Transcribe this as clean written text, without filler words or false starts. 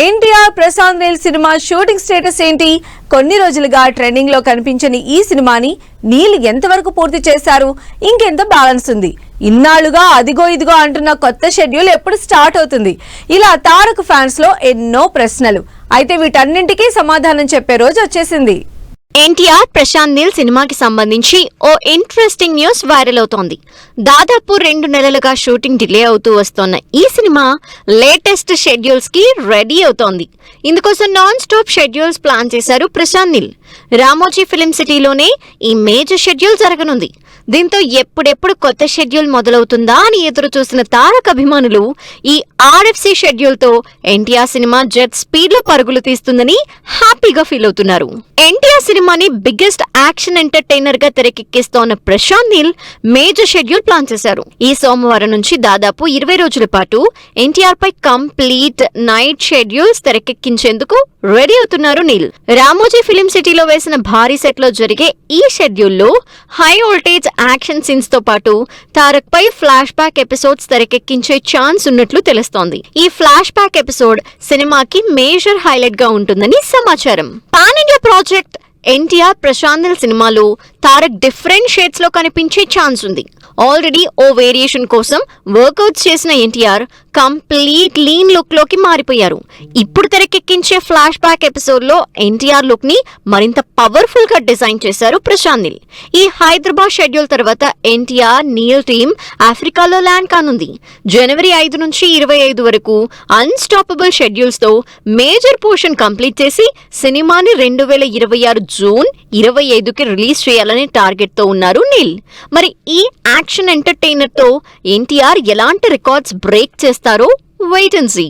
ఎన్టీఆర్ ప్రశాంత్ నీల్ సినిమా shooting status ఏంటి? కొన్ని రోజులుగా ట్రెండింగ్ లో కనిపించని ఈ సినిమాని నీల్ ఎంతవరకు పూర్తి చేశారు? ఇంకెంత బ్యాలెన్స్ ఉంది? ఇన్నాళ్లుగా అదిగో ఇదిగో అంటున్న కొత్త షెడ్యూల్ ఎప్పుడు స్టార్ట్ అవుతుంది? ఇలా తారక్ ఫ్యాన్స్ లో ఎన్నో ప్రశ్నలు. అయితే వీటన్నింటికీ సమాధానం చెప్పే రోజు వచ్చేసింది. ఎన్టీఆర్ ప్రశాంత్ నీల్ సినిమాకి సంబంధించి ఓ ఇంట్రెస్టింగ్ న్యూస్ వైరల్ అవుతోంది. దాదాపు 2 నెలలుగా షూటింగ్ డిలే అవుతూ వస్తోన్న ఈ సినిమా లేటెస్ట్ షెడ్యూల్స్ కి రెడీ అవుతోంది. ఇందుకోసం నాన్ స్టాప్ షెడ్యూల్స్ ప్లాన్ చేశారు ప్రశాంత్ నీల్. రామోజీ ఫిలిం సిటీలోనే ఈ మేజర్ షెడ్యూల్ జరగనుంది. దీంతో ఎప్పుడెప్పుడు కొత్త షెడ్యూల్ మొదలవుతుందా అని ఎదురు చూసిన తారక్ అభిమానులు ఈ ఆర్ఎఫ్సి షెడ్యూల్ తో ఎన్టీఆర్ సినిమా జెట్ స్పీడ్ లో పరుగులు తీస్తుందని హ్యాపీగా ఫీల్ అవుతున్నారు. ఎన్టీఆర్ సినిమాని బిగ్గెస్ట్ యాక్షన్ ఎంటర్టైనర్ గా తెరకెక్కిస్తోన్న Prashanth Neel major schedule plan చేశారు. ఈ సోమవారం నుంచి దాదాపు 20 రోజుల పాటు ఎన్టీఆర్ పై కంప్లీట్ నైట్ షెడ్యూల్స్ తెరకెక్కించేందుకు రెడీ అవుతున్నారు నీల్. రామోజీ ఫిలిం సిటీలో వేసిన భారీ సెట్ లో జరిగే ఈ షెడ్యూల్లో హై వోల్టేజ్ యాక్షన్ సీన్స్ తో పాటు తారక్ పై ఫ్లాష్ బ్యాక్ ఎపిసోడ్స్ తెరకెక్కించే ఛాన్స్ ఉన్నట్లు తెలుస్తోంది. ఈ ఫ్లాష్ బ్యాక్ ఎపిసోడ్ సినిమాకి మేజర్ హైలైట్ గా ఉంటుందని సమాచారం. Pan India project NTR Prashanth Neel సినిమాలో తారక్ డిఫరెంట్ షేడ్స్ లో కనిపించే ఛాన్స్ ఉంది. ఆల్రెడీ ఓ వేరియేషన్ కోసం వర్కౌట్స్ చేసిన ఎన్టీఆర్ కంప్లీట్ లీన్ లుక్ లోకి మారిపోయారు. ఇప్పుడు తెరకెక్కించే ఫ్లాష్ బ్యాక్ ఎపిసోడ్ లో ఎన్టీఆర్ లుక్ ని మరింత పవర్ఫుల్ గా డిజైన్ చేశారు ప్రశాంత్ నీల్. ఈ హైదరాబాద్ షెడ్యూల్ తర్వాత ఎన్టీఆర్ నీల్ టీమ్ ఆఫ్రికాలో ల్యాండ్ కానుంది. జనవరి 5 నుంచి 25 వరకు అన్స్టాపబుల్ షెడ్యూల్స్ తో మేజర్ పోర్షన్ కంప్లీట్ చేసి సినిమాని 2026 జూన్ 25కి రిలీజ్ చేయాలనే టార్గెట్ తో ఉన్నారు నీల్. మరి ఈ యాక్షన్ ఎంటర్టైనర్ తో ఎన్టీఆర్ ఎలాంటి రికార్డ్స్ బ్రేక్ చేస్తారో వెయిట్ అండ్ సీ.